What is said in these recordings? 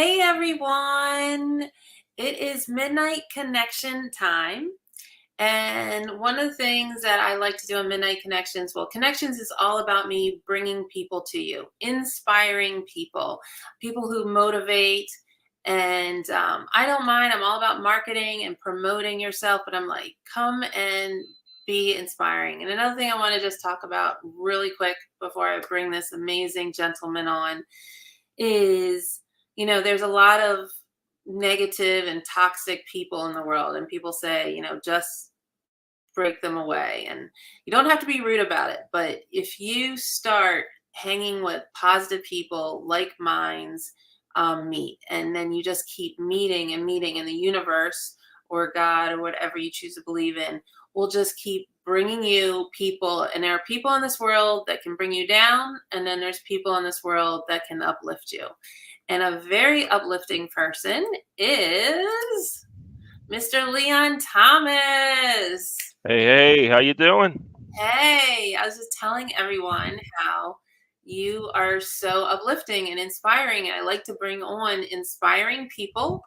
Hey everyone, it is midnight connection time. And one of the things that I like to do on Midnight Connections, well, Connections is all about me bringing people to you, inspiring people, people who motivate. And I don't mind, I'm all about marketing and promoting yourself, but I'm like, come and be inspiring. And another thing I want to just talk about really quick before I bring this amazing gentleman on is, there's a lot of negative and toxic people in the world, and people say, just break them away. And you don't have to be rude about it, but if you start hanging with positive people, like minds meet, and then you just keep meeting and meeting, in the universe or God or whatever you choose to believe in will just keep bringing you people. And there are people in this world that can bring you down, and then there's people in this world that can uplift you. And a very uplifting person is Mr. Leon Thomas. Hey, hey, how you doing? Hey, I was just telling everyone how you are so uplifting and inspiring. And I like to bring on inspiring people,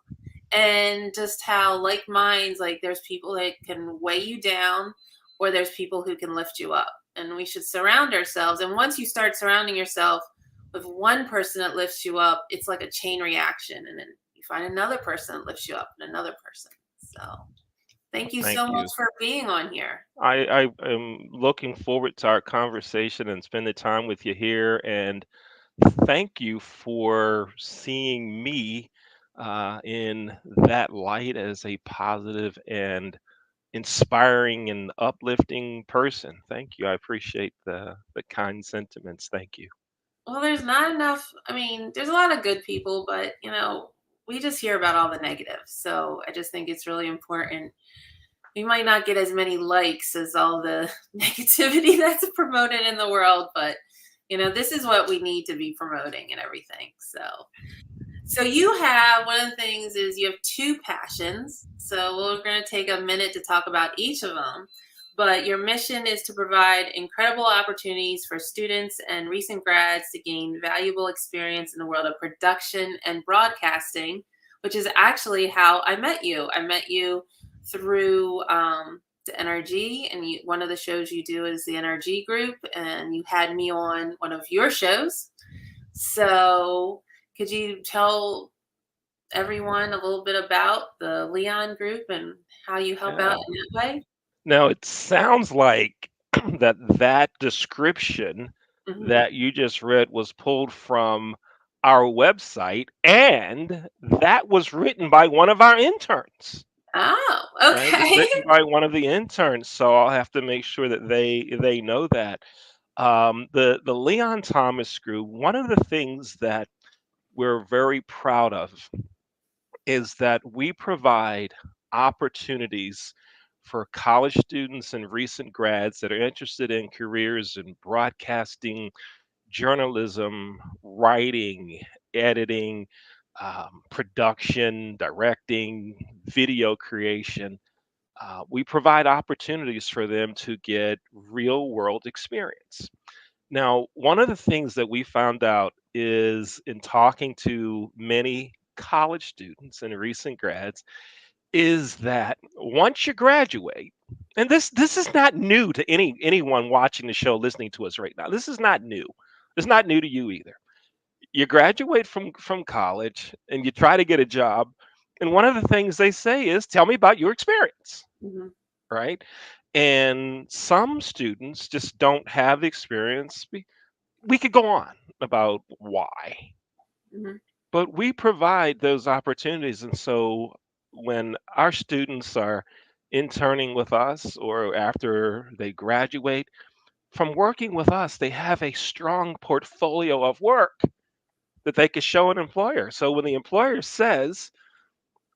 and just how, like minds, like there's people that can weigh you down, or there's people who can lift you up. And we should surround ourselves. And once you start surrounding yourself with one person that lifts you up, it's like a chain reaction. And then you find another person that lifts you up, and another person. So thank you Thank so much you. for being on here. I am looking forward to our conversation and spending time with you here. And thank you for seeing me in that light as a positive and inspiring and uplifting person. Thank you. I appreciate the kind sentiments. Thank you. Well, there's not enough. I mean, there's a lot of good people, but we just hear about all the negatives. So I just think it's really important. We might not get as many likes as all the negativity that's promoted in the world, but this is what we need to be promoting and everything. So you have, one of the things is, you have two passions. So we're going to take a minute to talk about each of them. But your mission is to provide incredible opportunities for students and recent grads to gain valuable experience in the world of production and broadcasting, which is actually how I met you. I met you through the NRG, and one of the shows you do is the NRG group, and you had me on one of your shows. So could you tell everyone a little bit about the Leon group and how you help out Yeah. in that way? Now it sounds like that description Hmm. that you just read was pulled from our website, and that was written by one of our interns. Oh, Right? It was okay. written by one of the interns, so I'll have to make sure that they know that. The Leon Thomas Group. One of the things that we're very proud of is that we provide opportunities for college students and recent grads that are interested in careers in broadcasting, journalism, writing, editing, production, directing, video creation. We provide opportunities for them to get real world experience. Now, one of the things that we found out is in talking to many college students and recent grads is that once you graduate, and this is not new to anyone watching the show, listening to us right now. This is not new. It's not new to you either. You graduate from college and you try to get a job, and one of the things they say is, "Tell me about your experience." Hmm. Right? And some students just don't have the experience. We could go on about why, Hmm. but we provide those opportunities. And so when our students are interning with us or after they graduate from working with us, they have a strong portfolio of work that they could show an employer. So when the employer says,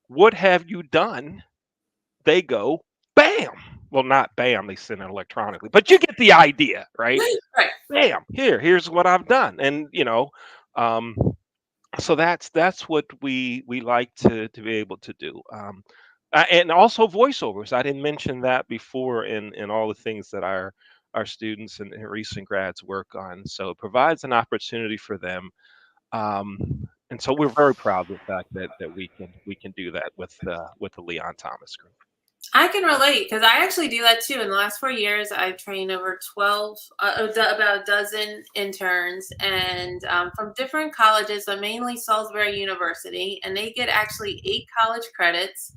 "What have you done?" they go, "Bam." Well, not bam, they send it electronically, but you get the idea, right? Right. Bam, here's what I've done. And um, so that's what we like to be able to do. And also voiceovers. I didn't mention that before in all the things that our students and recent grads work on. So it provides an opportunity for them. Um, And so we're very proud of the fact that we can do that with the Leon Thomas group. I can relate because I actually do that too. In the last 4 years, I've trained over 12, about a dozen interns, and from different colleges, but mainly Salisbury University, and they get actually 8 college credits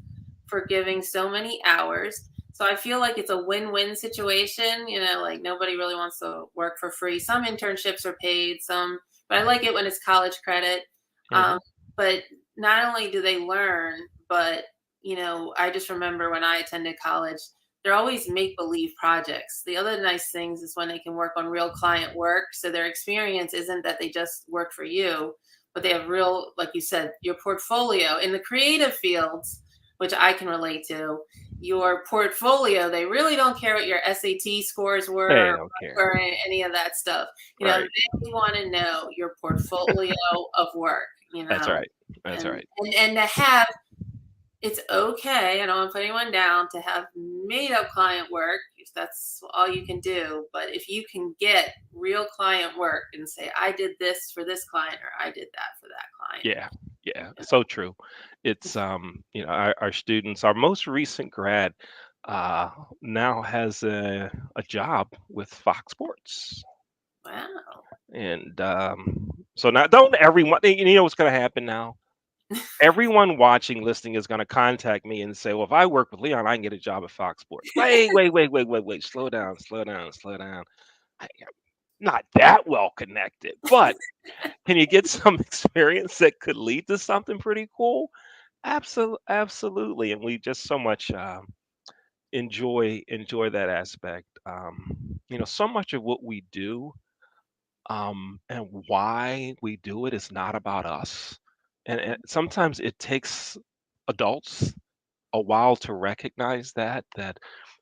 for giving so many hours. So I feel like it's a win-win situation. Like nobody really wants to work for free. Some internships are paid, some, but I like it when it's college credit. Hmm. Um, but not only do they learn, but I just remember when I attended college, they're always make believe projects. The other nice things is when they can work on real client work. So their experience isn't that they just work for you, but they have real, like you said, your portfolio in the creative fields, which I can relate to. Your portfolio, they really don't care what your SAT scores They were don't care. or any of that stuff. Right. They want to know your portfolio of work, That's right. That's and right. to have, it's okay. I don't want to put anyone down to have made up client work if that's all you can do. But if you can get real client work and say, I did this for this client or I did that for that client. Yeah. Yeah. So true. It's our students, our most recent grad uh now has a job with Fox Sports. Wow. And so now don't everyone, you know what's going to happen now? Everyone watching, listening is going to contact me and say, well, if I work with Leon, I can get a job at Fox Sports. Wait, wait, wait, wait, wait, wait. Slow down, slow down, slow down. I am not that well connected, but can you get some experience that could lead to something pretty cool? Absolutely, absolutely. And we just so much enjoy that aspect. So much of what we do, and why we do it is not about us. And sometimes it takes adults a while to recognize that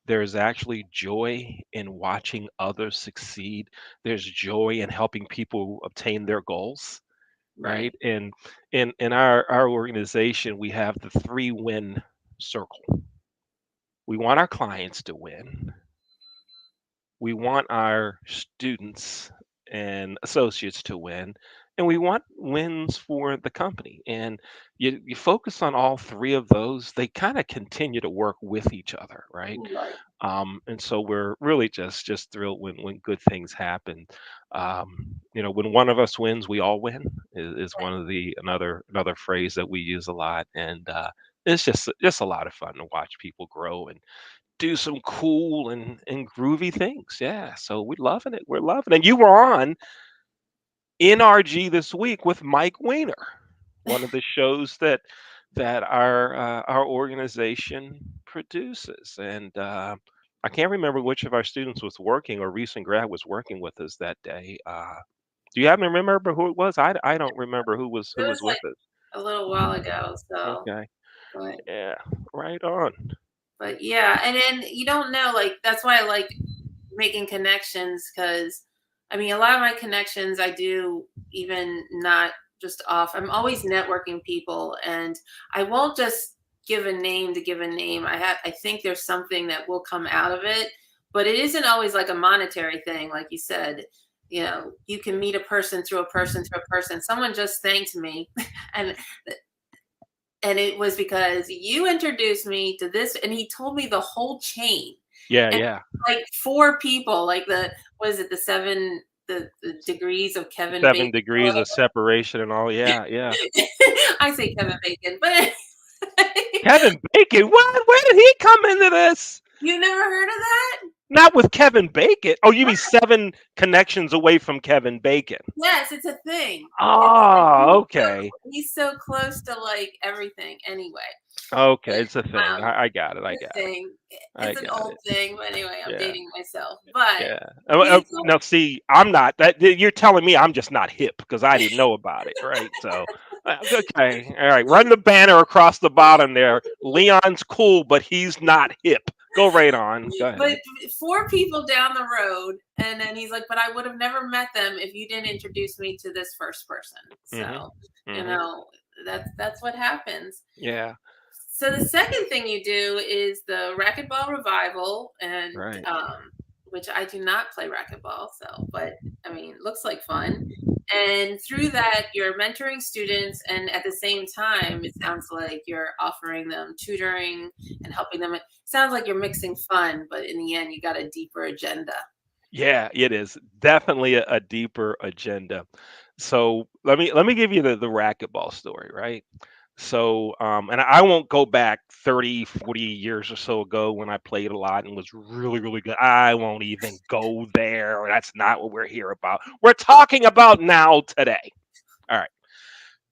there's actually joy in watching others succeed. There's joy in helping people obtain their goals, right? Right. And in our organization, we have the 3 win circle. We want our clients to win. We want our students and associates to win, and we want wins for the company. And you focus on all three of those, they kind of continue to work with each other, right? Right. And so we're really just thrilled when good things happen. When one of us wins, we all win is one of the another phrase that we use a lot, and it's just a lot of fun to watch people grow and do some cool and groovy things. Yeah, so we're loving it. We're loving it. And you were on NRG this week with Mike Weiner, one of the shows that our organization produces. And I can't remember which of our students was working or recent grad was working with us that day. Do you happen to remember who it was? I don't remember It who was was with like us. a little while ago. So, Okay. but Yeah. Right on. yeah, and then you don't know, like that's why I like making connections because I mean, a lot of my connections I do even not just off. I'm always networking people, and I won't just give a name to give a name. I think there's something that will come out of it, but it isn't always like a monetary thing, like you said. You can meet a person through a person through a person. Someone just thanked me, and it was because you introduced me to this, and he told me the whole chain Yeah, and yeah. like 4 people, like the was it the seven the degrees of Kevin Bacon 7 degrees of separation and all. Yeah, yeah. I say Kevin Bacon, but Kevin Bacon? What? Where did he come into this? you never heard of that? Not with Kevin Bacon. Oh, you mean 7 connections away from Kevin Bacon? Yes, it's a thing. It's like Oh, okay. he's so close to like everything anyway. Okay, But it's a thing. I got it. I the got it. thing, I it's an got old it. thing, but anyway, I'm Yeah, dating myself. But yeah. he told Now, see, I'm not that. You're telling me I'm just not hip because I didn't know about it, right? So, okay, all right. Run the banner across the bottom there. Leon's cool, but he's not hip. Go right on. Go but ahead. 4 people down the road, and then he's like, but I would have never met them if you didn't introduce me to this first person. Mhm. So you Mhm. know that's what happens. Yeah. So the second thing you do is the Racquetball Revival, and Right. which I do not play racquetball, so but I mean, looks like fun. And through that, you're mentoring students, and at the same time, it sounds like you're offering them tutoring and helping them. It sounds like you're mixing fun, but in the end, you got a deeper agenda. Yeah, it is definitely a deeper agenda. So let me give you the racquetball story, right? So, and I won't go back 30, 40 years or so ago when I played a lot and was really, really good. I won't even go there. That's not what we're here about. We're talking about now today. All right.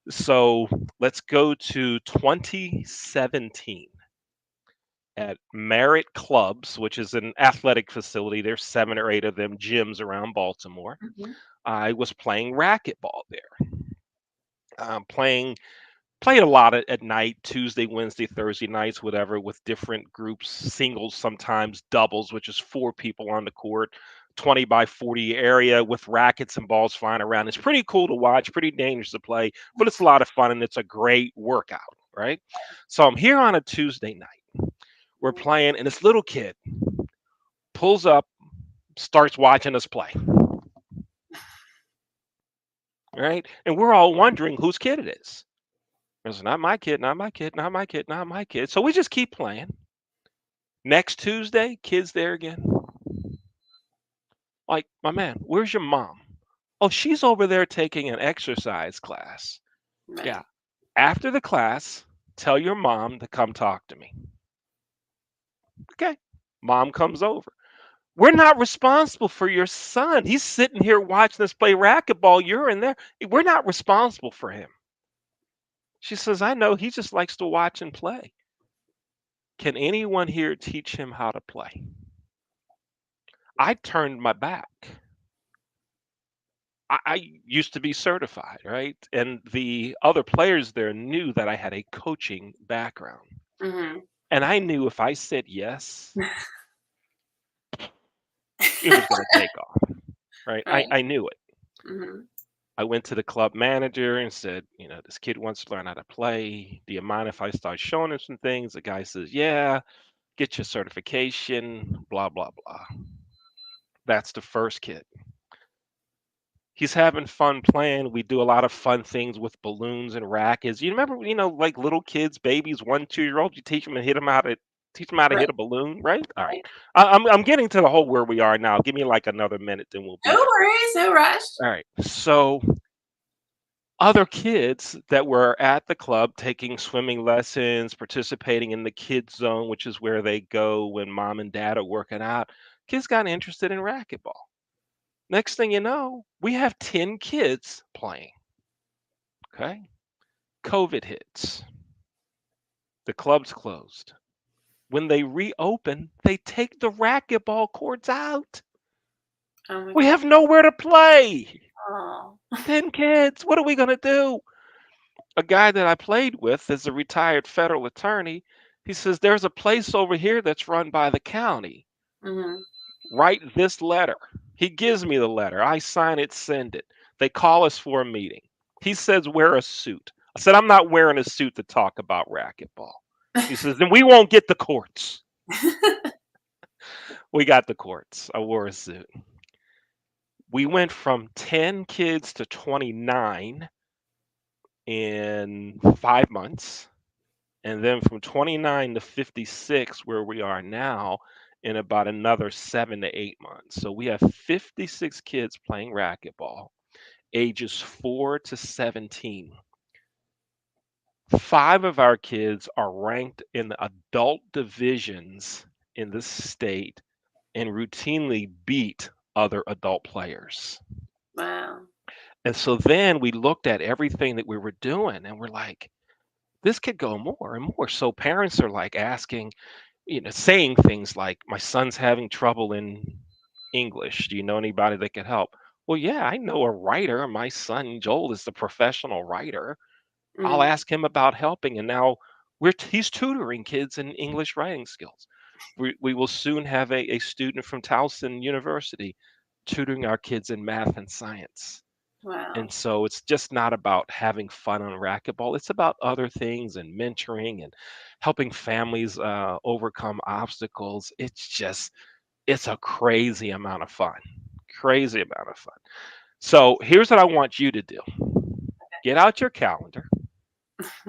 So let's go to 2017 at Merritt Clubs, which is an athletic facility. There's 7 or 8 of them gyms around Baltimore. Mhm. I was playing racquetball there. Playing Played a lot at night, Tuesday, Wednesday, Thursday nights, whatever, with different groups, singles, sometimes doubles, which is 4 people on the court, 20 by 40 area with rackets and balls flying around. It's pretty cool to watch, pretty dangerous to play, but it's a lot of fun and it's a great workout, right? So I'm here on a Tuesday night. We're playing, and this little kid pulls up, starts watching us play, right? And we're all wondering whose kid it is. It's not my kid, not my kid, not my kid, not my kid. So we just keep playing. Next Tuesday, kid's there again. Like, my man, where's your mom? Oh, she's over there taking an exercise class. Yeah. Right. After the class, tell your mom to come talk to me. Okay. Mom comes over. We're not responsible for your son. He's sitting here watching us play racquetball. You're in there. We're not responsible for him. She says, I know he just likes to watch and play. Can anyone here teach him how to play? I turned my back. I used to be certified, right? And the other players there knew that I had a coaching background. Hmm. And I knew if I said yes, it was going to take off, right? Right. I knew it. Hmm. I went to the club manager and said, this kid wants to learn how to play. Do you mind if I start showing him some things? The guy says, yeah, get your certification, blah, blah, blah. That's the first kid. He's having fun playing. We do a lot of fun things with balloons and rackets. You remember, like little kids, babies, 1, 2 year olds, you teach them how to Right. hit a balloon, right? All right. Right. I'm getting to the whole where we are now. Give me like another minute, then we'll No be there. worries, no rush. All right. So other kids that were at the club taking swimming lessons, participating in the kids zone, which is where they go when mom and dad are working out, kids got interested in racquetball. Next thing you know, we have 10 kids playing. Okay. COVID hits. The club's closed. When they reopen, they take the racquetball courts out. Oh my We God. have nowhere to play. Oh. 10 kids. What are we going to do? A guy that I played with is a retired federal attorney. He says, there's a place over here that's run by the county. Hmm. Write this letter. He gives me the letter. I sign it, send it. They call us for a meeting. He says, wear a suit. I said, I'm not wearing a suit to talk about racquetball. He says, then we won't get the courts. We got the courts. I wore a suit. We went from 10 kids to 29 in 5 months. And then from 29 to 56, where we are now, in about another 7 to 8 months. So we have 56 kids playing racquetball, ages 4 to 17. 5 of our kids are ranked in the adult divisions in the state and routinely beat other adult players. Wow. And so then we looked at everything that we were doing and we're like, this could go more and more. So parents are like asking, saying things like, my son's having trouble in English. Do you know anybody that could help? Well, yeah, I know a writer. My son Joel is the professional writer. I'll Mm. ask him about helping. And now he's tutoring kids in English writing skills. We will soon have a student from Towson University tutoring our kids in math and science. And Wow. so it's just not about having fun on racquetball. It's about other things and mentoring and helping families overcome obstacles. It's a crazy amount of fun. Crazy amount of fun. So here's what I want you to do. Get out your calendar.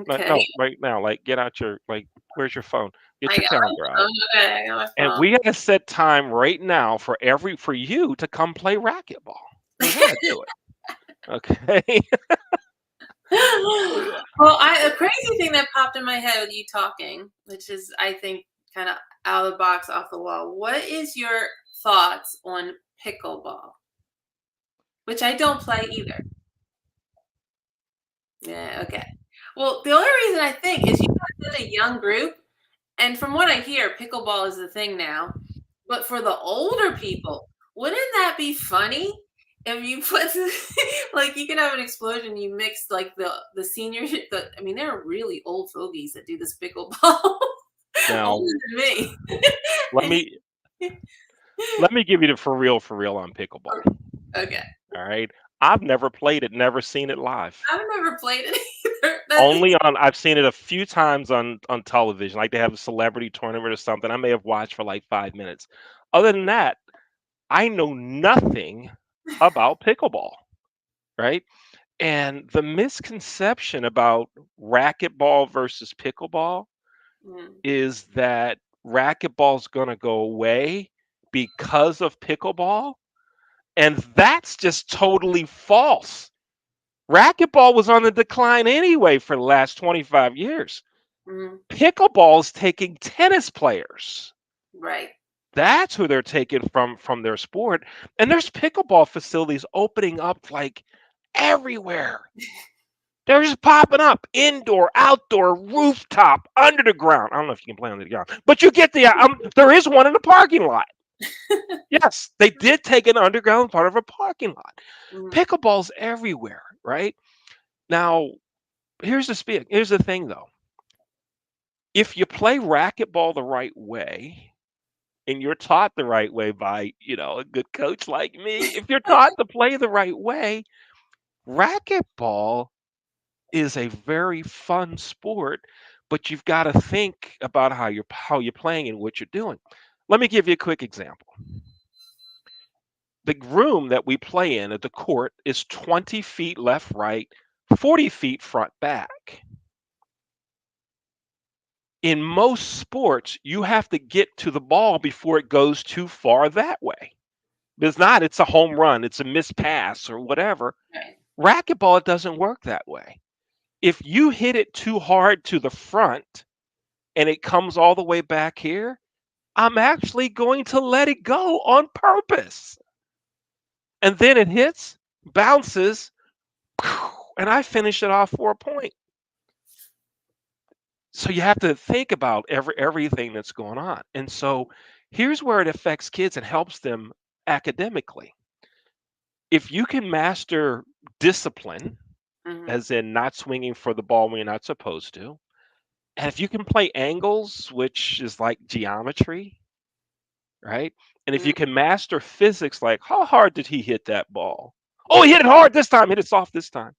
No, Okay. no, right now, like get out your like where's your phone? Get I your got calendar my out. phone. Okay, I got my And phone. we gotta set time right now for you to come play racquetball. We gotta do it. Okay. Yeah. Well, a crazy thing that popped in my head with you talking, which is, I think, kind of out of the box, off the wall. What is your thoughts on pickleball? Which I don't play either. Yeah, okay. Well, the only reason I think is you have such a young group, and from what I hear, pickleball is the thing now. But for the older people, wouldn't that be funny if you put like you could have an explosion, you mix like the senior I mean, there are really old fogies that do this pickleball Now older than me. let And me let me give you the for real on pickleball. okay. All right. I've never played it, never seen it live. I've never played it either. That's Only on I've seen it a few times on television, like they have a celebrity tournament or something. I may have watched for like 5 minutes. Other than that, I know nothing about pickleball, right? And the misconception about racquetball versus pickleball mm, is that racquetball's going to go away because of pickleball. And that's just totally false. Racquetball was on the decline anyway for the last 25 years. mm, Pickleball's taking tennis players. right. That's who they're taking from their sport. And there's pickleball facilities opening up like everywhere. They're just popping up indoor, outdoor, rooftop, under the ground. I don't know if you can play under the ground, but you get the. There is one in the parking lot. Yes, they did take an underground part of a parking lot. Mhm, Pickleball's everywhere, right? Now, here's the thing though. If you play racquetball the right way, and you're taught the right way by, a good coach like me, if you're taught to play the right way, racquetball is a very fun sport, but you've got to think about how you're playing and what you're doing. Let me give you a quick example. The room that we play in at the court is 20 feet left, right, 40 feet front, back. In most sports, you have to get to the ball before it goes too far that way. If not, it's a home run, it's a missed pass or whatever. right. Racquetball, it doesn't work that way. If you hit it too hard to the front and it comes all the way back here, I'm actually going to let it go on purpose. And then it hits, bounces, and I finish it off for a point. So you have to think about everything that's going on. And so here's where it affects kids and helps them academically. If you can master discipline, Mhm, as in not swinging for the ball when you're not supposed to, and if you can play angles, which is like geometry, right? And if mhm, you can master physics, like how hard did he hit that ball? Oh, he hit it hard this time, hit it soft this time.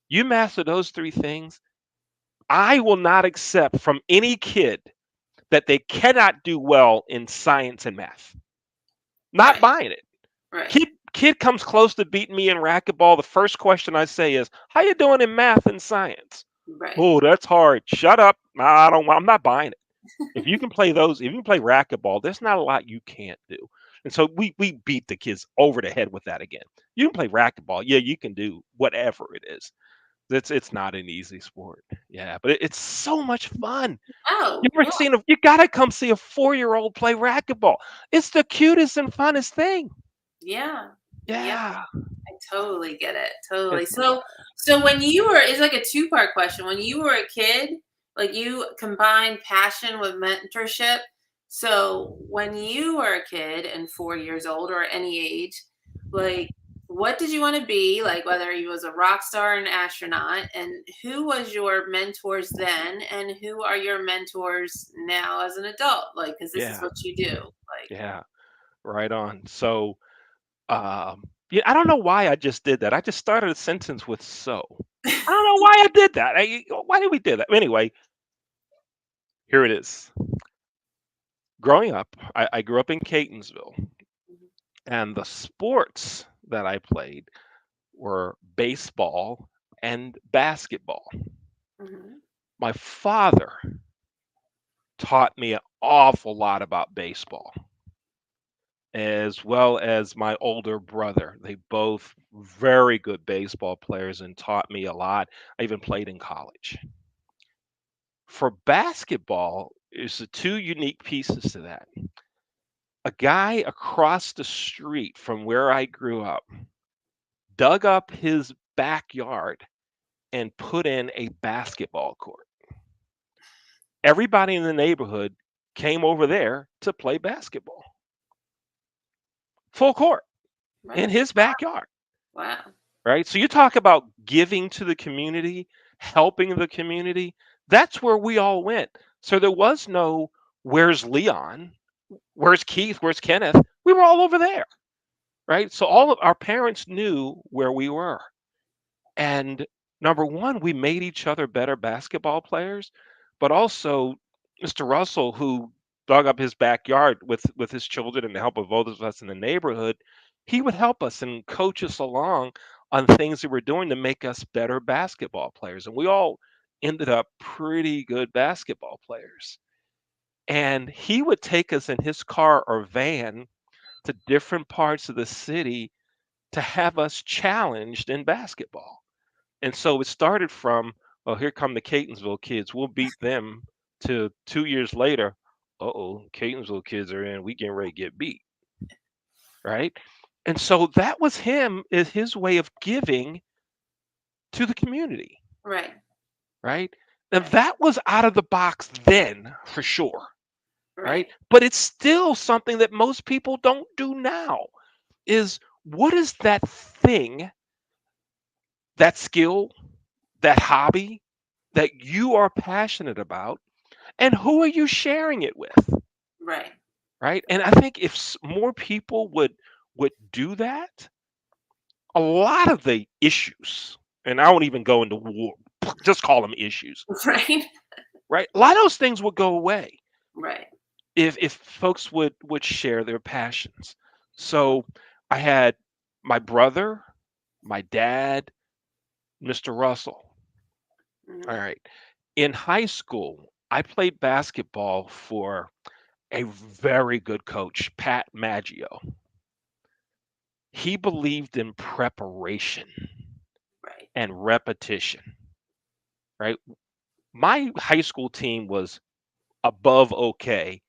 You master those three things. I will not accept from any kid that they cannot do well in science and math. Not right, buying it. right, Kid comes close to beating me in racquetball. The first question I say is, "How you doing in math and science?" right. Oh, that's hard. Shut up. I don't. I'm not buying it. If you can play those, if you can play racquetball, there's not a lot you can't do. And so we beat the kids over the head with that again. You can play racquetball, yeah, you can do whatever it is. It's not an easy sport, yeah, but it's so much fun. You Oh, ever yeah, seen a? You gotta come see a 4-year-old play racquetball. It's the cutest and funnest thing. yeah, yeah. Yeah, I totally get it, totally. it's So when you were it's like a two-part question. When you were a kid, like, you combined passion with mentorship. So when you were a kid and 4 years old or any age, like, what did you wanna be? Like, whether you was a rock star, an astronaut, and who was your mentors then, and who are your mentors now as an adult? Like, because this is yeah, what you do, like yeah, right on. So, yeah, I don't know why I just did that. I just started a sentence with "so." I don't know why I did that. Why did we do that? Anyway, here it is. Growing up, I grew up in Catonsville, and the sports that I played, were baseball and basketball. Mm-hmm. My father taught me an awful lot about baseball, as well as my older brother. They both very good baseball players and taught me a lot. I even played in college. For basketball, there's the two unique pieces to that. A guy across the street from where I grew up dug up his backyard and put in a basketball court. Everybody in the neighborhood came over there to play basketball. Full court in Right. his backyard, Wow. right? So you talk about giving to the community, helping the community. That's where we all went. So there was no, where's Leon? Where's Keith? Where's Kenneth? We were all over there, right? So all of our parents knew where we were. And number one, we made each other better basketball players, but also Mr. Russell, who dug up his backyard with his children and the help of others of us in the neighborhood, he would help us and coach us along on things that we're doing to make us better basketball players. And we all ended up pretty good basketball players. And he would take us in his car or van to different parts of the city to have us challenged in basketball. And so it started from, oh, here come the Catonsville kids. We'll beat them, to 2 years later, uh-oh, Catonsville kids are in. We getting ready to get beat, right? And so that was is his way of giving to the community, Right. right? Now Right. that was out of the box then, for sure, right? Right. But it's still something that most people don't do now. Is what is that thing, that skill, that hobby that you are passionate about, and who are you sharing it with, Right. right? And I think if more people would do that, a lot of the issues, and I won't even go into war, just call them issues, Right. right? A lot of those things would go away Right. if folks would share their passions. So I had my brother, my dad, Mr. Russell. All Mm-hmm. right. In high school, I played basketball for a very good coach, Pat Maggio. He believed in preparation Right. and repetition, right? My high school team was above okay,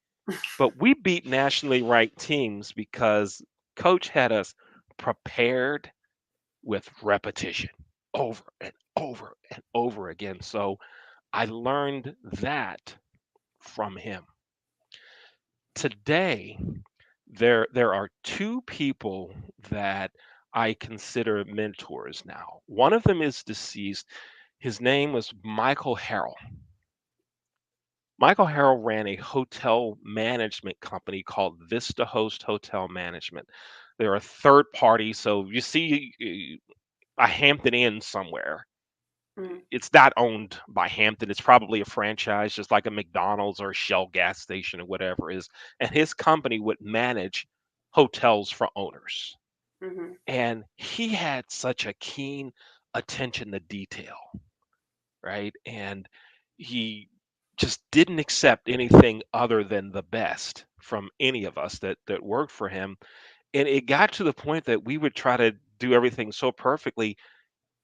but we beat nationally ranked teams because coach had us prepared with repetition over and over and over again. So I learned that from him. Today, there are two people that I consider mentors now. One of them is deceased. His name was Michael Harrell. Michael Harrell ran a hotel management company called Vista Host Hotel Management. They're a third party, so you see a Hampton Inn somewhere. Mm-hmm. It's not owned by Hampton. It's probably a franchise, just like a McDonald's or a Shell gas station or whatever it is. And his company would manage hotels for owners. Mm-hmm. And he had such a keen attention to detail, right? And he just didn't accept anything other than the best from any of us that worked for him. And it got to the point that we would try to do everything so perfectly,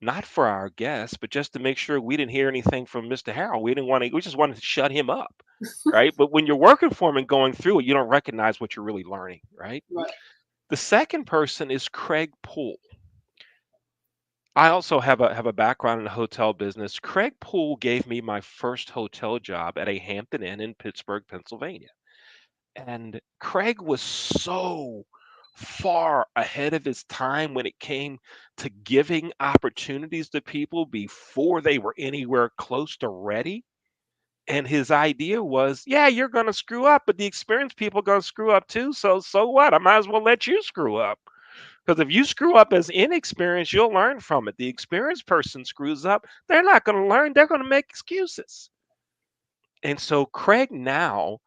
not for our guests, but just to make sure we didn't hear anything from Mr. Harrell. We didn't want to, we just wanted to shut him up, right? But when you're working for him and going through it, you don't recognize what you're really learning, right? Right. The second person is Craig Poole. I also have a background in the hotel business. Craig Poole gave me my first hotel job at a Hampton Inn in Pittsburgh, Pennsylvania. And Craig was so far ahead of his time when it came to giving opportunities to people before they were anywhere close to ready. And his idea was, yeah, you're going to screw up, but the experienced people are going to screw up too. So what? I might as well let you screw up. Because if you screw up as inexperienced, you'll learn from it. The experienced person screws up, they're not going to learn, they're going to make excuses. And so Craig now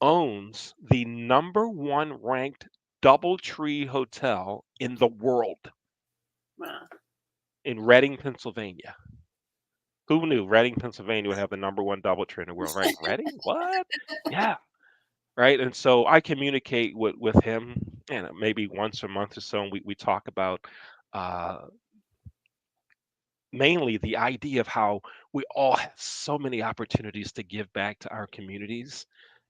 owns the number one ranked DoubleTree hotel in the world. Wow. in Reading, Pennsylvania. Who knew Reading, Pennsylvania would have the number one DoubleTree in the world, right? Reading? What? Yeah, right. And so I communicate with him, and maybe once a month or so, and we talk about uh, mainly the idea of how we all have so many opportunities to give back to our communities,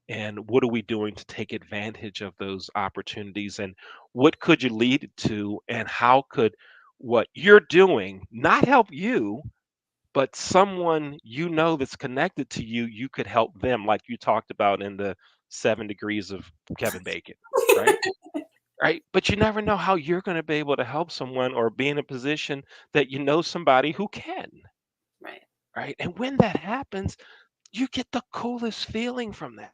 and what are we doing to take advantage of those opportunities, and what could you lead it to, and how could what you're doing not help you, but someone you know that's connected to you, you could help them, like you talked about in the 7 degrees of Kevin Bacon, right? Right. But you never know how you're going to be able to help someone or be in a position that you know somebody who can, Right. right? And when that happens, you get the coolest feeling from that.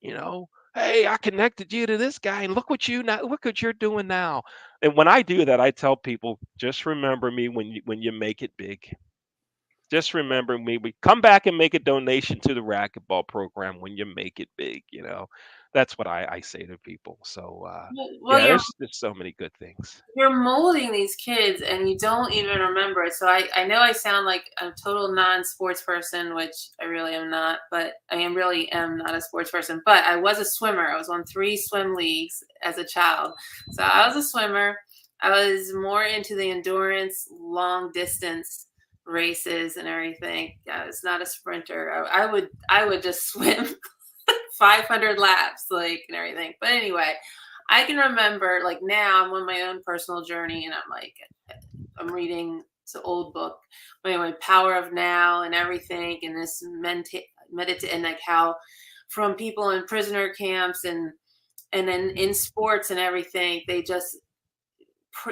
You know, hey, I connected you to this guy, and look what you're doing now. And when I do that, I tell people, just remember me when you make it big. Just remember me. We come back and make a donation to the racquetball program when you make it big. That's what I say to people. So Well, yeah, you're there's so many good things. you're molding these kids and you don't even remember it. So I know I sound like a total non-sports person, which I really am not, but really am not a sports person. But I was a swimmer. I was on 3 swim leagues as a child. So I was a swimmer. I was more into the endurance, long distance races and everything. I was not a sprinter. I would just swim 500 laps, like, and everything. But anyway, I can remember, like, now I'm on my own personal journey, and I'm reading this old book. But anyway, Power of Now and everything, and this medit and like how from people in prisoner camps and then in sports and everything, they just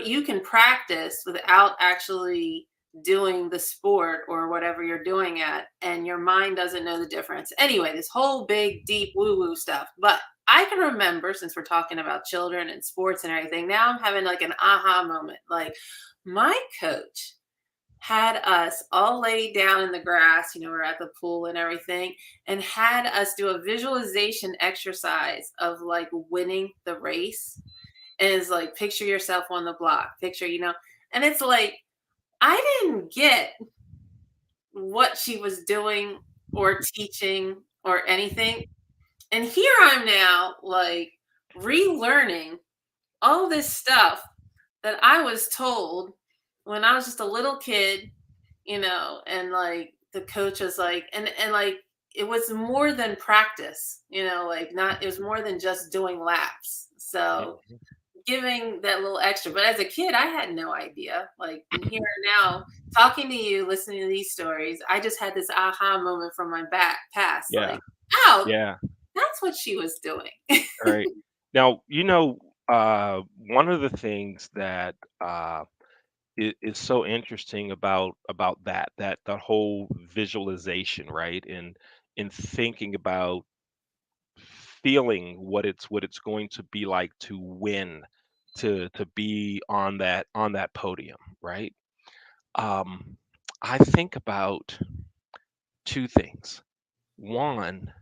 you can practice without actually doing the sport or whatever you're doing at, and your mind doesn't know the difference. Anyway, this whole big deep woo woo stuff. But I can remember, since we're talking about children and sports and everything, now I'm having like an aha moment. Like, my coach had us all laid down in the grass, we're at the pool and everything, and had us do a visualization exercise of like winning the race. And it's like, picture yourself on the block, and it's like, I didn't get what she was doing or teaching or anything. And here I'm now, like, relearning all this stuff that I was told when I was just a little kid, and like the coach was like, and like, it was more than practice, like, not, it was more than just doing laps. So Mhm. giving that little extra. But as a kid, I had no idea. Like, and here now, talking to you, listening to these stories, I just had this aha moment from my back past. Yeah, Like, oh, yeah. that's what she was doing. All right. Now, one of the things that is so interesting about that the whole visualization, right? And in thinking about feeling what it's going to be like to win, to be on that podium, right? Um, I think about two things. One,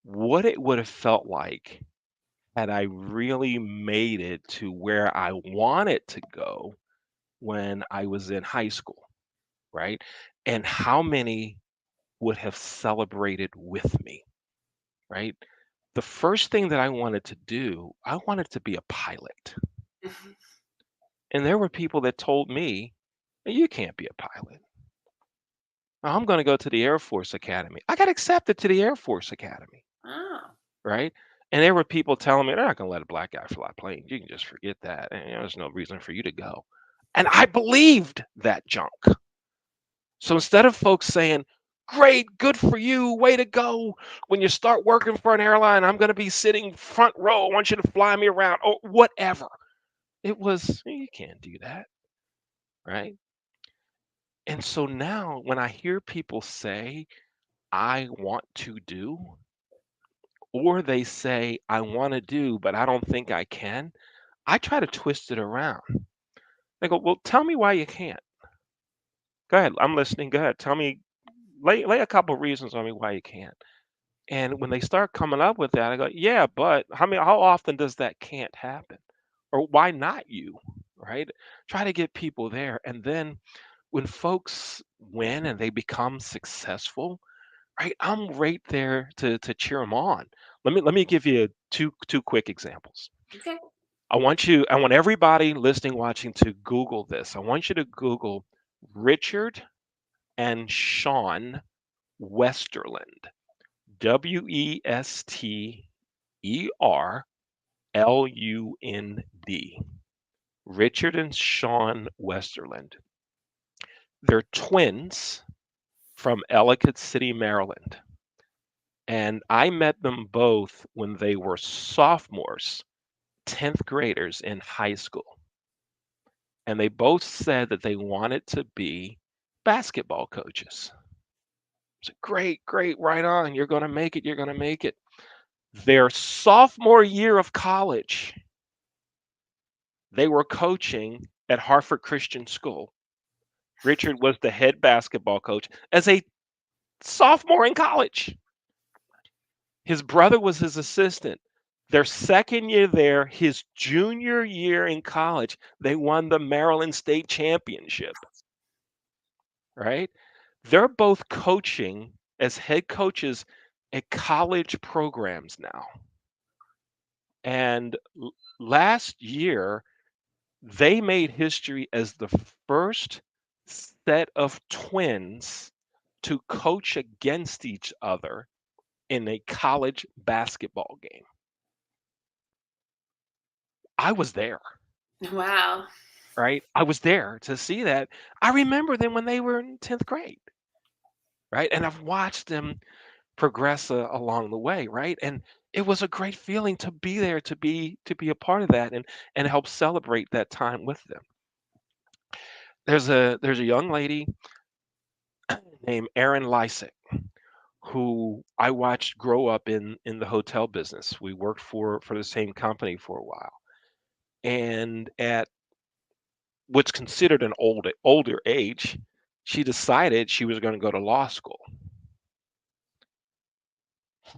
what it would have felt like had I really made it to where I wanted to go when I was in high school, right? And how many would have celebrated with me, right? The first thing that I wanted to do, I wanted to be a pilot. And there were people that told me, you can't be a pilot. I'm going to go to the Air Force Academy. I got accepted to the Air Force Academy, Oh. right? And there were people telling me they're not going to let a black guy fly planes. You can just forget that. And there's no reason for you to go. And I believed that junk. So instead of folks saying, great, good for you, way to go. When you start working for an airline, I'm going to be sitting front row. I want you to fly me around or whatever. It was, you can't do that, right? And so now when I hear people say, I want to do, or they say, I want to do, but I don't think I can, I try to twist it around. They go, well, tell me why you can't. Go ahead. I'm listening. Go ahead. Tell me, lay a couple reasons on me why you can't. And when they start coming up with that, I go, yeah, but how often does that can't happen? Or why not you? right? Try to get people there. And then when folks win and they become successful, right, I'm right there to cheer them on. Let me give you two quick examples. Okay. I want everybody listening, watching to Google this. I want you to Google Richard and Sean Westerland. Westerlund. Richard and Sean Westerland. They're twins from Ellicott City, Maryland. And I met them both when they were sophomores, 10th graders in high school. And they both said that they wanted to be basketball coaches. So great, great, right on. You're going to make it. You're going to make it. Their sophomore year of college, they were coaching at Hartford Christian School. Richard was the head basketball coach as a sophomore in college. His brother was his assistant. Their second year there, his junior year in college, they won the Maryland State Championship, right? They're both coaching as head coaches at college programs now. And last year, they made history as the first set of twins to coach against each other in a college basketball game. I was there, Wow. right? I was there to see that. I remember them when they were in 10th grade, right? And I've watched them progress along the way, right? And it was a great feeling to be there, to be a part of that, and help celebrate that time with them. There's a young lady named Erin Lysick who I watched grow up in the hotel business. We worked for the same company for a while. And at what's considered an older age, she decided she was going to go to law school.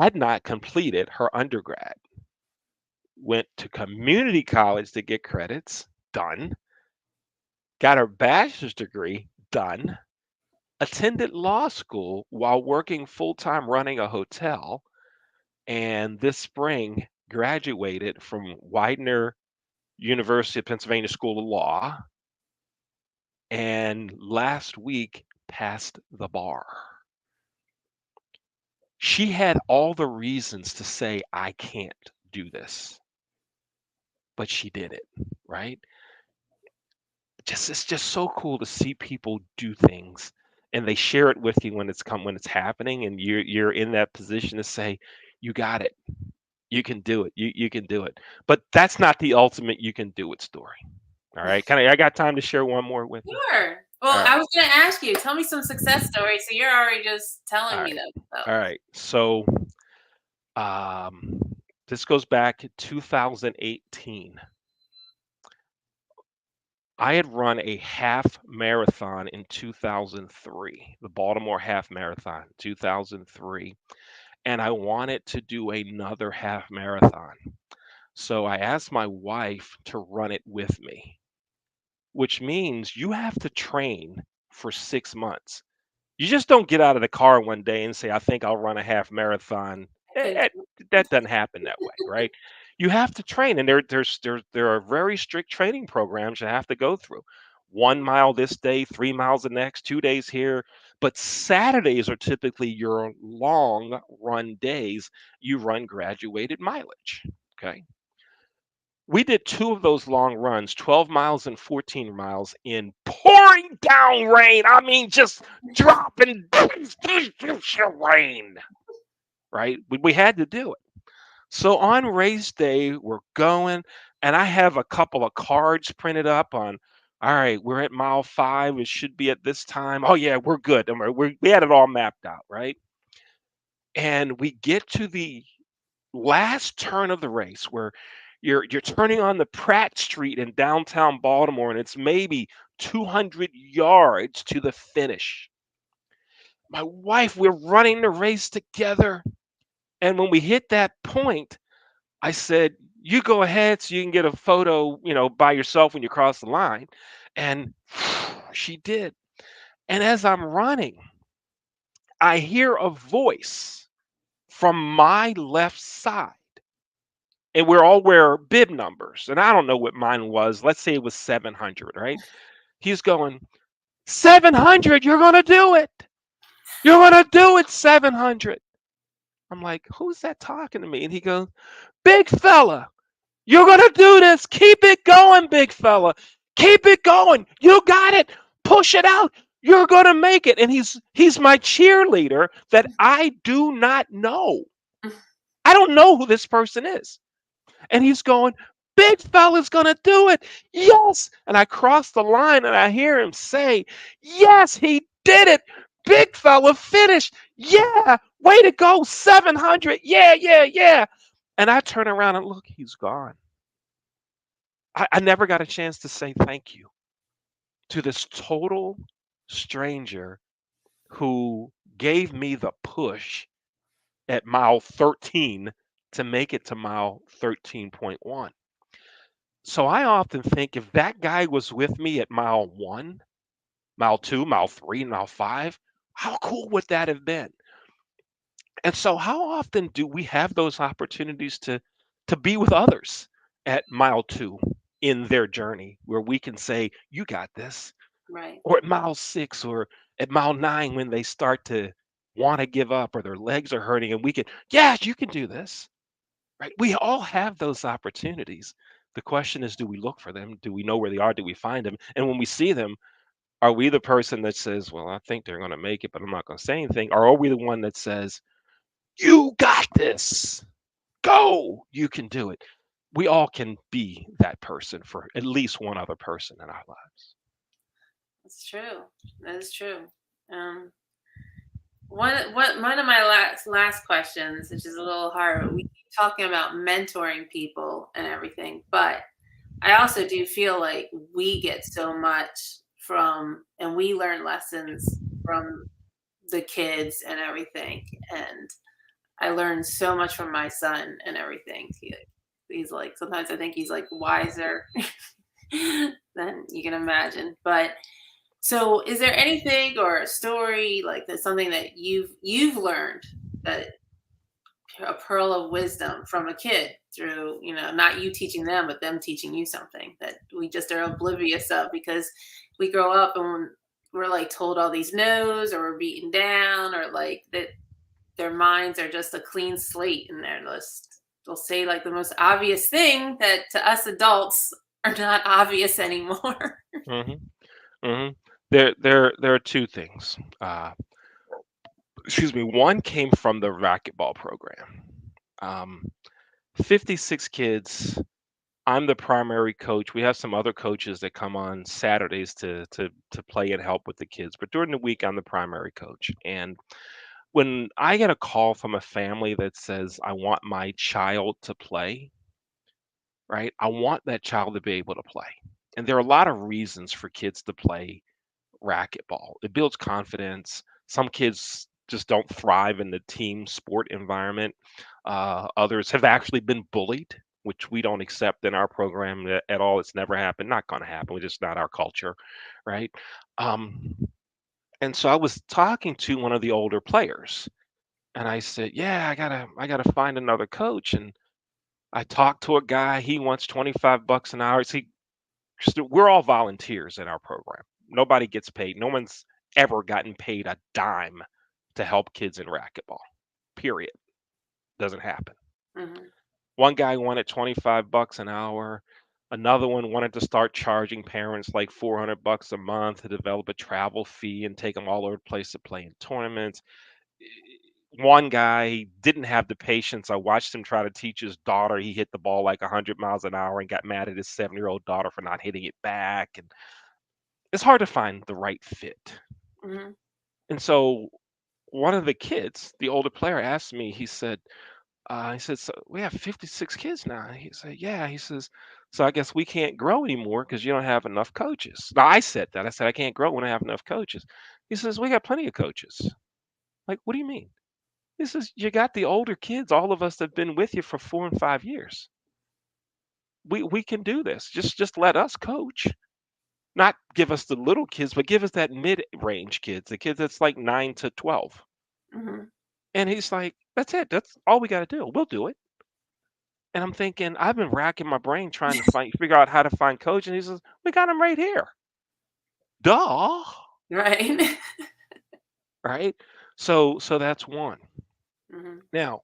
Had not completed her undergrad. Went to community college to get credits, done. Got her bachelor's degree, done. Attended law school while working full time running a hotel, and this spring graduated from Widener University of Pennsylvania School of Law, and last week passed the bar. She had all the reasons to say, I can't do this, but she did it, right? Just it's just so cool to see people do things and they share it with you when it's happening and you're in that position to say, you got it. You can do it. You can do it. But that's not the ultimate you can do it story. All right. I got time to share one more with you? Sure. All Well, right. I was going to ask you, tell me some success stories. So you're already just All telling me right. them. So All right. So um this goes back to 2018. I had run a half marathon in 2003, the Baltimore Half Marathon, 2003, and I wanted to do another half marathon. So I asked my wife to run it with me, which means you have to train for 6 months. You just don't get out of the car one day and say, I think I'll run a half marathon. I think That doesn't happen that way, right? You have to train, and there are very strict training programs you have to go through. 1 mile this day, 3 miles the next, 2 days here. But Saturdays are typically your long run days. You run graduated mileage. Okay. We did two of those long runs, 12 miles and 14 miles in pouring down rain. I mean, just dropping rain, right? We had to do it. So on race day, we're going, and I have a couple of cards printed up on, all right, we're at mile 5. It should be at this time. Oh, yeah, we're good. We had it all mapped out, right? And we get to the last turn of the race where you're turning on the Pratt Street in downtown Baltimore, and it's maybe 200 yards to the finish. My wife, we're running the race together, and when we hit that point, I said, You go ahead so you can get a photo, by yourself when you cross the line. And she did. And as I'm running, I hear a voice from my left side. And we're all wear bib numbers. And I don't know what mine was. Let's say it was 700, right? He's going, 700, you're going to do it. You're going to do it, 700. I'm like, who's that talking to me? And he goes, big fella, you're going to do this. Keep it going, big fella. Keep it going. You got it. Push it out. You're going to make it. And he's my cheerleader that I do not know. I don't know who this person is. And he's going, big fella's going to do it. Yes. And I cross the line and I hear him say, yes, he did it. Big fella finished. Yeah. Way to go. 700. Yeah, yeah, yeah. And I turn around and look, he's gone. I never got a chance to say thank you to this total stranger who gave me the push at mile 13 to make it to mile 13.1. So I often think if that guy was with me at mile 1, mile 2, mile 3, mile 5, how cool would that have been? And so how often do we have those opportunities to be with others at mile 2 in their journey where we can say, you got this, Right. or at mile 6 or at mile 9 when they start to want to give up or their legs are hurting and we can, yes, you can do this. Right? We all have those opportunities. The question is, do we look for them? Do we know where they are? Do we find them? And when we see them, are we the person that says, well, I think they're going to make it, but I'm not going to say anything? Or are we the one that says, you got this? Go! You can do it. We all can be that person for at least one other person in our lives. That's true. That is true. Um, one of my last questions, which is a little hard. We keep talking about mentoring people and everything, but I also do feel like we get so much from, and we learn lessons from the kids and everything. And I learned so much from my son and everything. He's like, sometimes I think he's like wiser than you can imagine. But so, is there anything or a story like that's something that you've learned, that a pearl of wisdom from a kid through, not you teaching them, but them teaching you something that we just are oblivious of because we grow up and we're like told all these no's, or we're beaten down, or like that their minds are just a clean slate and they'll say like the most obvious thing that to us adults are not obvious anymore. hmm hmm There are two things. Excuse me. One came from the racquetball program. Um, 56 kids. I'm the primary coach. We have some other coaches that come on Saturdays to play and help with the kids, but during the week I'm the primary coach. And when I get a call from a family that says I want my child to play, right? I want that child to be able to play. And there are a lot of reasons for kids to play racquetball. It builds confidence. Some kids just don't thrive in the team sport environment. Others have actually been bullied, which we don't accept in our program at all. It's never happened. Not going to happen. It's just not our culture, right? Um, and so I was talking to one of the older players, and I said, "Yeah, I gotta find another coach." And I talked to a guy. He wants 25 bucks an hour. See, we're all volunteers in our program. Nobody gets paid. No one's ever gotten paid a dime to help kids in racquetball. Period. Doesn't happen. Hmm. One guy wanted 25 bucks an hour. Another one wanted to start charging parents like 400 bucks a month to develop a travel fee and take them all over the place to play in tournaments. One guy didn't have the patience. I watched him try to teach his daughter. He hit the ball like 100 miles an hour and got mad at his 7-year-old daughter for not hitting it back. And it's hard to find the right fit. Hmm. And so one of the kids, the older player, asked me, he said, so we have 56 kids now. He said, yeah. He says, so I guess we can't grow anymore because you don't have enough coaches. Now I said that. I said, I can't grow when I have enough coaches. He says, we got plenty of coaches. Like, what do you mean? He says, you got the older kids, all of us that have been with you for 4 and 5 years. we can do this. Just let us coach. Not give us the little kids, but give us that mid-range kids, the kids that's like 9 to 12. Hmm. And he's like, that's it. That's all we got to do. We'll do it. And I'm thinking, I've been racking my brain trying to figure out how to find coach. And he says, we got him right here. Duh. Right. Right. So that's one. Hmm. Now,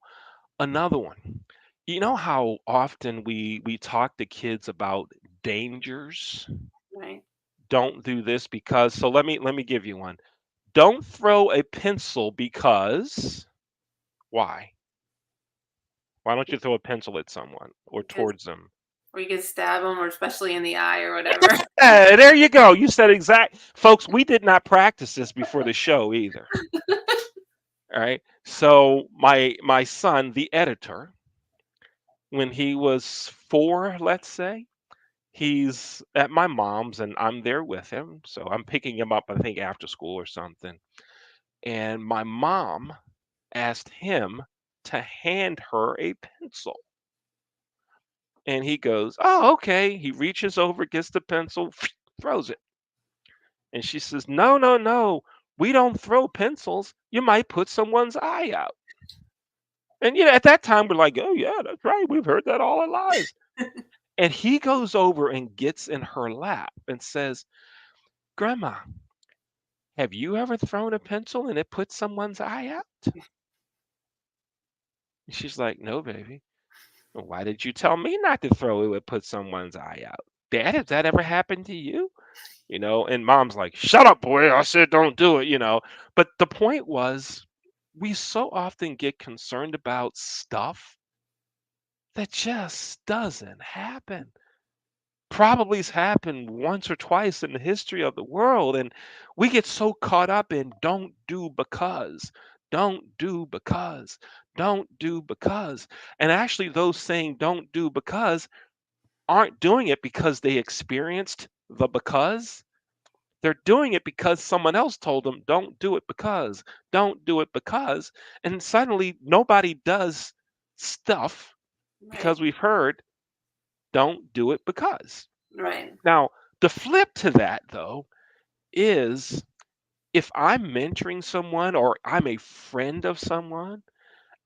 another one. You know how often we talk to kids about dangers? Right. Don't do this because, so let me give you one. Don't throw a pencil because why? Why don't you throw a pencil at someone or Because towards them? or you could stab them, or especially in the eye or whatever. There you go. You said exact. Folks, we did not practice this before the show either. All right. So my son, the editor, when he was 4, let's say, he's at my mom's and I'm there with him. So I'm picking him up, I think, after school or something. And my mom asked him to hand her a pencil. And he goes, "Oh, okay." He reaches over, gets the pencil, throws it. And she says, "No, no, no. We don't throw pencils. You might put someone's eye out." And at that time we're like, "Oh yeah, that's right. We've heard that all our lives." And he goes over and gets in her lap and says, "Grandma, have you ever thrown a pencil and it put someone's eye out?" And she's like, "No, baby." "Well, why did you tell me not to throw it would put someone's eye out? Dad, has that ever happened to you?" And mom's like, "Shut up, boy. I said don't do it. But the point was, we so often get concerned about stuff that just doesn't happen. Probably has happened once or twice in the history of the world. And we get so caught up in don't do because, don't do because, don't do because. And actually, those saying don't do because aren't doing it because they experienced the because. They're doing it because someone else told them, don't do it because, don't do it because. And suddenly nobody does stuff Right. because we've heard, don't do it because. Right. Now, the flip to that, though, is if I'm mentoring someone or I'm a friend of someone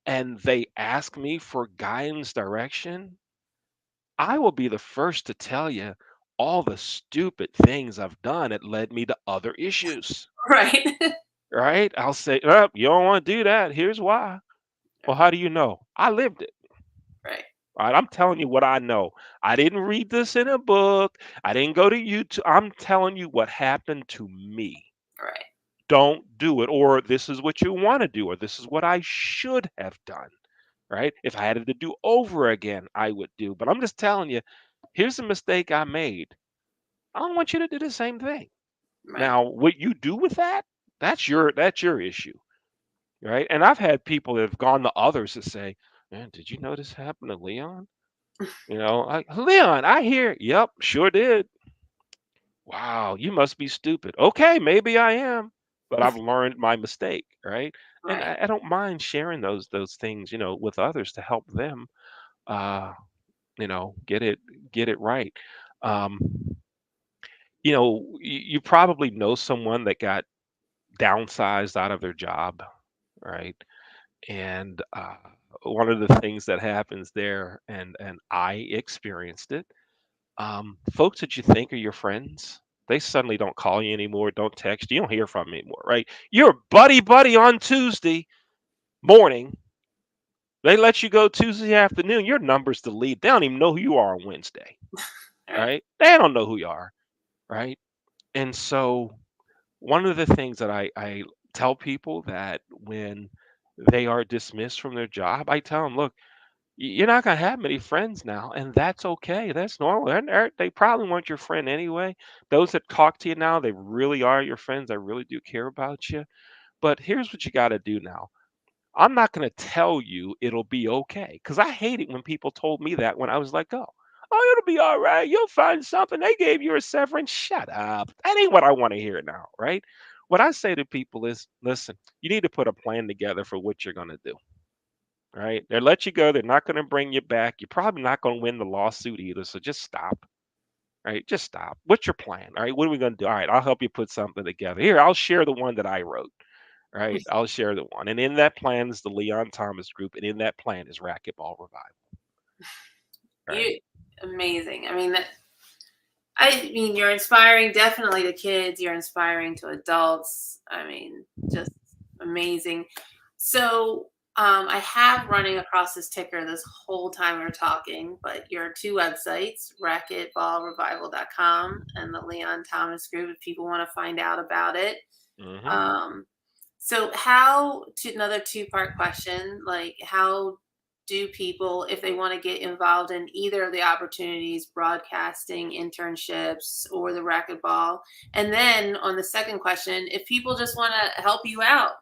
and they ask me for guidance, direction, I will be the first to tell you all the stupid things I've done that led me to other issues. Right. Right? I'll say, oh, you don't want to do that. Here's why. Well, how do you know? I lived it. Right. All right, I'm telling you what I know. I didn't read this in a book. I didn't go to YouTube. I'm telling you what happened to me. Right. Don't do it, or this is what you want to do, or this is what I should have done. Right? If I had it to do over again, I would do. But I'm just telling you, here's a mistake I made. I don't want you to do the same thing. Right. Now, what you do with that, that's your issue. Right? And I've had people that have gone to others to say, "Man, did you know this happened to Leon?" Leon, I hear, yep, sure did. Wow, you must be stupid. Okay, maybe I am, but I've learned my mistake, right? And Right. I don't mind sharing those things, with others to help them, uh, get it right. Um, you probably know someone that got downsized out of their job, right? And one of the things that happens there, and I experienced it, folks that you think are your friends, they suddenly don't call you anymore, don't text you, don't hear from them anymore, right? You're buddy on Tuesday morning. They let you go Tuesday afternoon. Your number's deleted. They don't even know who you are on Wednesday, Right. right? They don't know who you are, right? And so one of the things that I tell people that when they are dismissed from their job, I tell them, look, you're not gonna have many friends now, and that's okay. That's normal. They probably weren't your friend anyway. Those that talk to you now, they really are your friends. They really do care about you. But here's what you got to do now. I'm not gonna tell you it'll be okay, because I hate it when people told me that when I was let go. Oh, it'll be all right. You'll find something. They gave you a severance. Shut up. That ain't what I want to hear now, right? What I say to people is, listen, you need to put a plan together for what you're gonna do. right? They let you go. They're not going to bring you back. You're probably not going to win the lawsuit either. So just stop, right? Just stop. What's your plan? All right, what are we going to do? All right, I'll help you put something together. Here, I'll share the one that I wrote. Right, I'll share the one. And in that plan is the Leon Thomas Group, and in that plan is Racquetball Revival. Right. You amazing. I mean, you're inspiring definitely to kids. You're inspiring to adults. I mean, just amazing. So I have running across this ticker this whole time we're talking, but your two websites, racquetballrevival.com and the Leon Thomas Group, if people want to find out about it. Hmm. Um, so how to another two-part question, like how do people, if they want to get involved in either of the opportunities, broadcasting, internships, or the racquetball? And then on the second question, if people just want to help you out,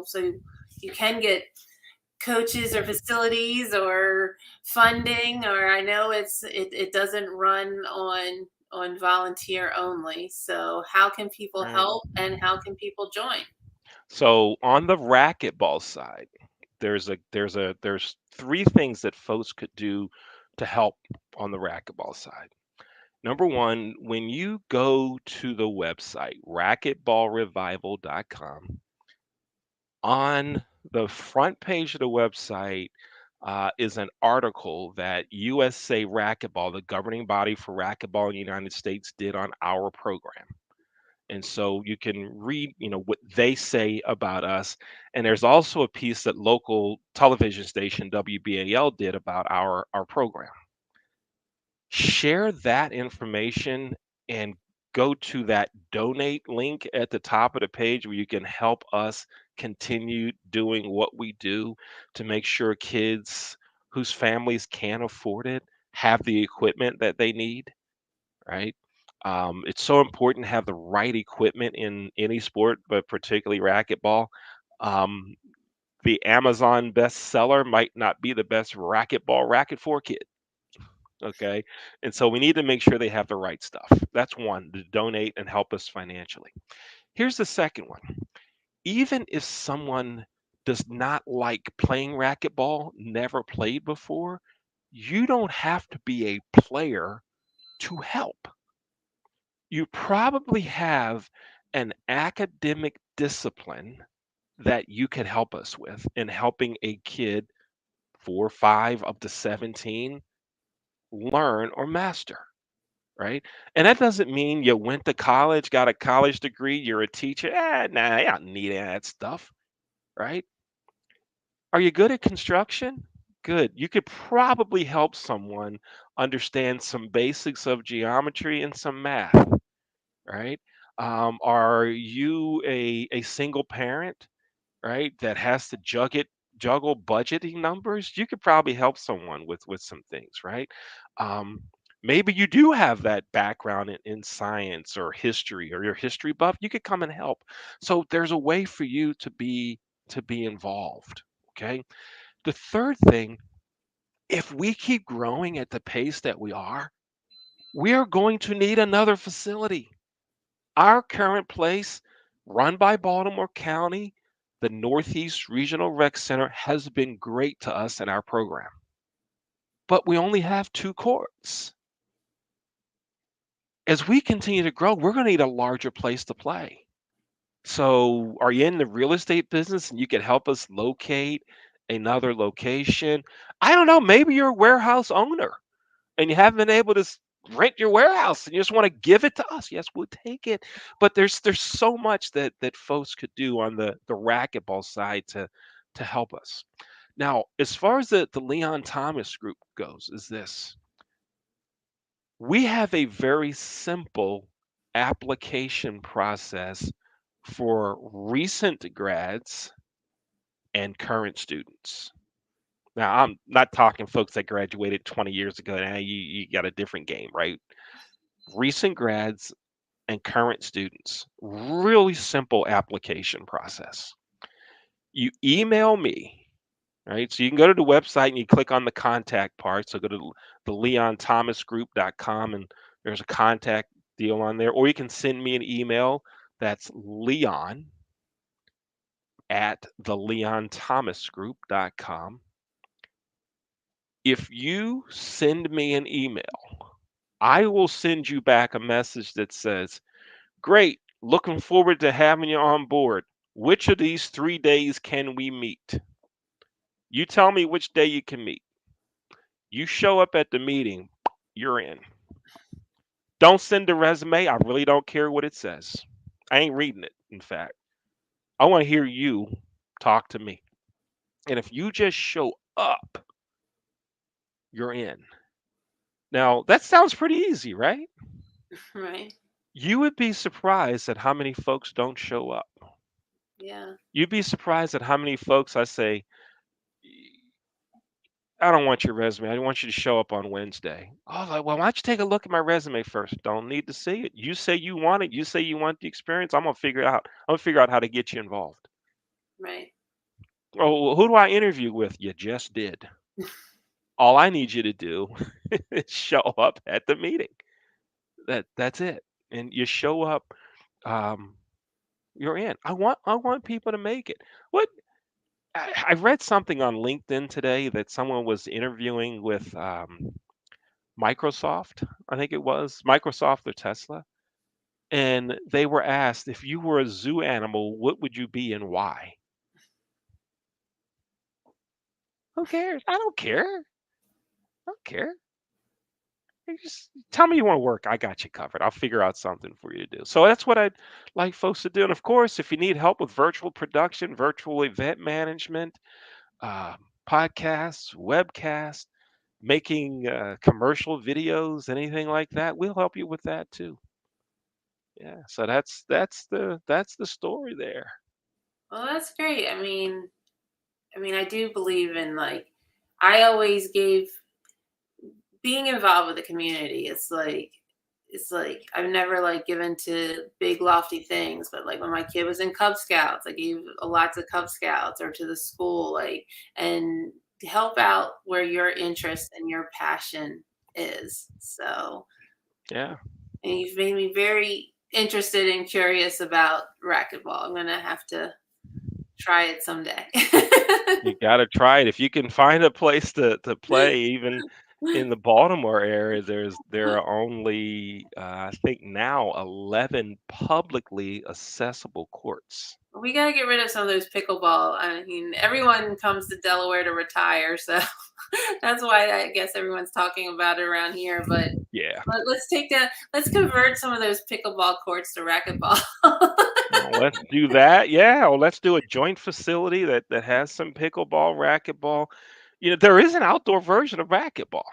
so you can get coaches or facilities or funding, or I know it doesn't run on volunteer only. So how can people Right. help and how can people join? So on the racquetball side, there's three things that folks could do to help on the racquetball side. Number one, when you go to the website, racquetballrevival.com, on the front page of the website is an article that USA Racquetball, the governing body for racquetball in the United States, did on our program. And so you can read, what they say about us. And there's also a piece that local television station WBAL did about our program. Share that information and go to that donate link at the top of the page where you can help us continue doing what we do to make sure kids whose families can't afford it have the equipment that they need, right? It's so important to have the right equipment in any sport, but particularly racquetball. Um, the Amazon bestseller might not be the best racquetball racket for kid. Okay. And so we need to make sure they have the right stuff. That's one, to donate and help us financially. Here's the second one. Even if someone does not like playing racquetball, never played before, you don't have to be a player to help. You probably have an academic discipline that you could help us with in helping a kid 4, 5 up to 17 learn or master, right? And that doesn't mean you went to college, got a college degree, you're a teacher. Nah, you don't need any of that stuff, right? Are you good at construction? Good. You could probably help someone understand some basics of geometry and some math, right? Are you a single parent, right, that has to juggle budgeting numbers? You could probably help someone with some things, right? Um, maybe you do have that background in science or history, or you're a history buff. You could come and help. So there's a way for you to be involved. Okay. The third thing, if we keep growing at the pace that we are going to need another facility. Our current place, run by Baltimore County, the Northeast Regional Rec Center, has been great to us in our program. But we only have two courts. As we continue to grow, we're going to need a larger place to play. So, are you in the real estate business and you can help us locate another location? I don't know. Maybe you're a warehouse owner and you haven't been able to rent your warehouse and you just want to give it to us. Yes, we'll take it. But there's so much that folks could do on the racquetball side to help us. Now, as far as the Leon Thomas group goes, is this: we have a very simple application process for recent grads and current students. Now, I'm not talking folks that graduated 20 years ago. Now you got a different game, right? Recent grads and current students. Really simple application process. You email me, right? So you can go to the website and you click on the contact part. So go to the leonthomasgroup.com and there's a contact deal on there. Or you can send me an email. That's leon at the leonthomasgroup.com. If you send me an email, I will send you back a message that says, "Great, looking forward to having you on board. Which of these 3 days can we meet?" You tell me which day you can meet. You show up at the meeting, you're in. Don't send a resume. I really don't care what it says. I ain't reading it, in fact. I want to hear you talk to me. And if you just show up, you're in. Now, that sounds pretty easy, right? Right. You would be surprised at how many folks don't show up. Yeah. You'd be surprised at how many folks I say, "I don't want your resume. I want you to show up on Wednesday." Oh, like, well, why don't you take a look at my resume first? Don't need to see it. You say you want it. You say you want the experience. I'm gonna figure it out. I'm gonna figure out how to get you involved. Right. Oh, well, who do I interview with? You just did. All I need you to do is show up at the meeting. That's it. And you show up, um, you're in. I want people to make it. What I read something on LinkedIn today that someone was interviewing with Microsoft, I think it was Microsoft or Tesla, and they were asked, if you were a zoo animal, what would you be and why? Who cares? I don't care. I don't care. You just tell me you want to work. I got you covered. I'll figure out something for you to do. So that's what I'd like folks to do. And of course, if you need help with virtual production, virtual event management, uh, podcasts, webcasts, making commercial videos, anything like that, we'll help you with that too. Yeah. So that's the story there. Well, that's great. I do believe in like I always gave being involved with the community. It's like I've never like given to big lofty things, but like when my kid was in Cub Scouts, I gave a lot to Cub Scouts or to the school, like and to help out where your interest and your passion is. So Yeah. and you've made me very interested and curious about racquetball. I'm gonna have to try it someday. You got to try it. If you can find a place to play, even in the Baltimore area, there are only I think now 11 publicly accessible courts. We gotta get rid of some of those pickleball. I mean, everyone comes to Delaware to retire, so that's why I guess everyone's talking about it around here. Yeah. But let's convert some of those pickleball courts to racquetball. Well, let's do that. Yeah. Well, let's do a joint facility that has some pickleball, racquetball. There is an outdoor version of racquetball,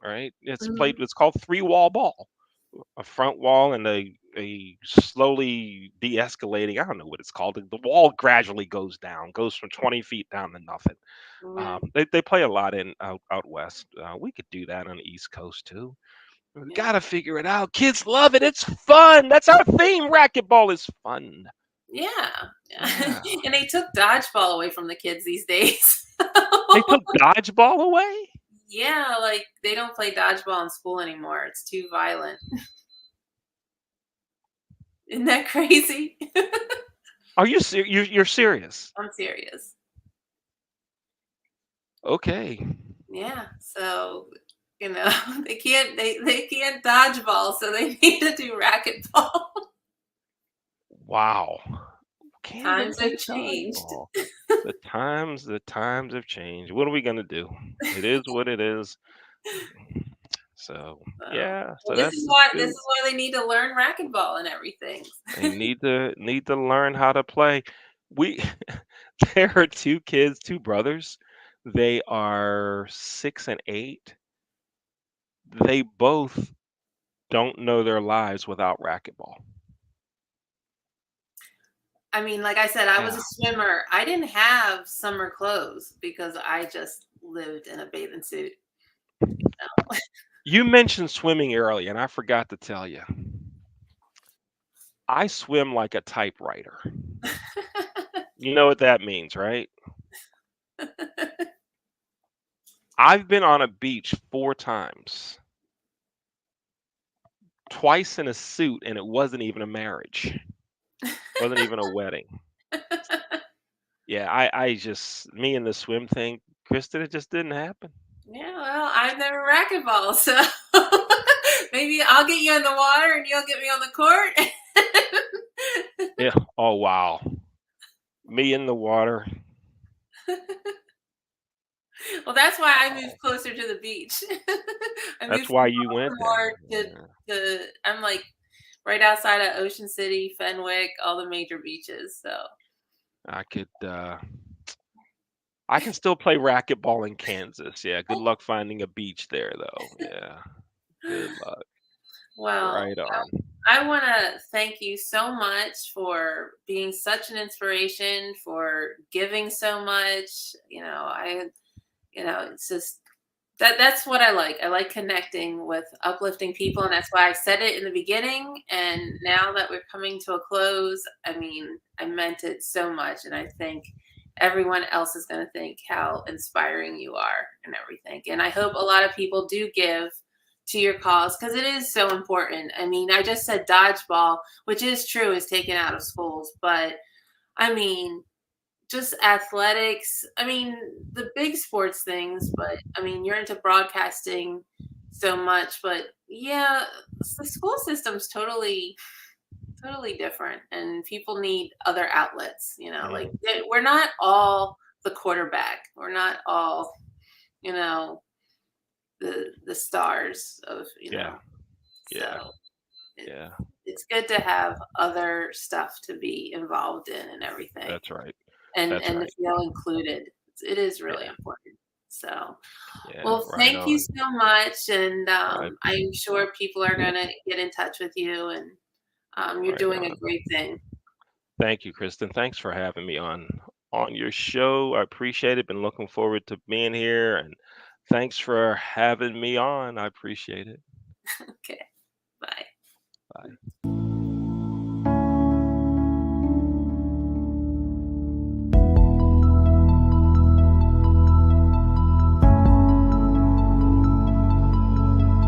right? It's played. Mhm. It's called three wall ball. A front wall and a slowly de-escalating. I don't know what it's called. The wall gradually goes down, goes from 20 feet down to nothing. Mhm. They play a lot in out west. We could do that on the East Coast too. We Yeah. gotta figure it out. Kids love it. It's fun. That's our theme. Racquetball is fun. Yeah. Yeah. Yeah. And they took dodgeball away from the kids these days. They took dodgeball away. Yeah, like they don't play dodgeball in school anymore. It's too violent. Isn't that crazy? Are you you're serious? I'm serious. Okay. Yeah. So, they can't dodgeball, so they need to do racquetball. Wow. Can't even Times play have changed. dodgeball. The times have changed. What are we gonna do? It is what it is. So So, yeah, well, so this that's is the why this scoop. is why they need to learn racquetball and everything. They need to learn how to play. We there are two kids, two brothers. They are 6 and 8. They both don't know their lives without racquetball. I mean, like I said, I was Yeah. a swimmer. I didn't have summer clothes because I just lived in a bathing suit. You mentioned swimming earlier, and I forgot to tell you. I swim like a typewriter. You know what that means, right? I've been on a beach 4 times, twice in a suit, and it wasn't even a marriage, wasn't even a wedding. Yeah, I just me and the swim thing, Kristen, it just didn't happen. Yeah, I've never racquetball, so maybe I'll get you in the water and you'll get me on the court. Yeah. Oh, wow. Me in the water. Well, that's why I moved Wow. closer to the beach. I That's moved why from you went there. Baltimore Yeah. to I'm like right outside of Ocean City, Fenwick, all the major beaches. So I could, I can still play racquetball in Kansas. Yeah. Good luck finding a beach there, though. Yeah. Good luck. well, Right on. I want to thank you so much for being such an inspiration, for giving so much. It's just that's what I like. I like connecting with uplifting people, and that's why I said it in the beginning. And now that we're coming to a close, I mean, I meant it so much, and I think everyone else is going to think how inspiring you are and everything. And I hope a lot of people do give to your cause because it is so important. I mean, I just said dodgeball, which is true, is taken out of schools, but I mean, just athletics. I mean, the big sports things, but I mean, you're into broadcasting so much, but yeah, the school system's totally different, and people need other outlets. Like Mhm. we're not all the quarterback. We're not all, you know, the stars of. Yeah. Yeah. So it, Yeah. it's good to have other stuff to be involved in and everything. That's right. and That's to right. feel included. It is really Yeah. important. So, Yeah. well, Right thank you on. so much, and Right. I'm sure people are going to get in touch with you, and you're Right doing a on. great thing. Thank you, Kristen. Thanks for having me on your show. I appreciate it. Been looking forward to being here, and thanks for having me on. I appreciate it. Okay.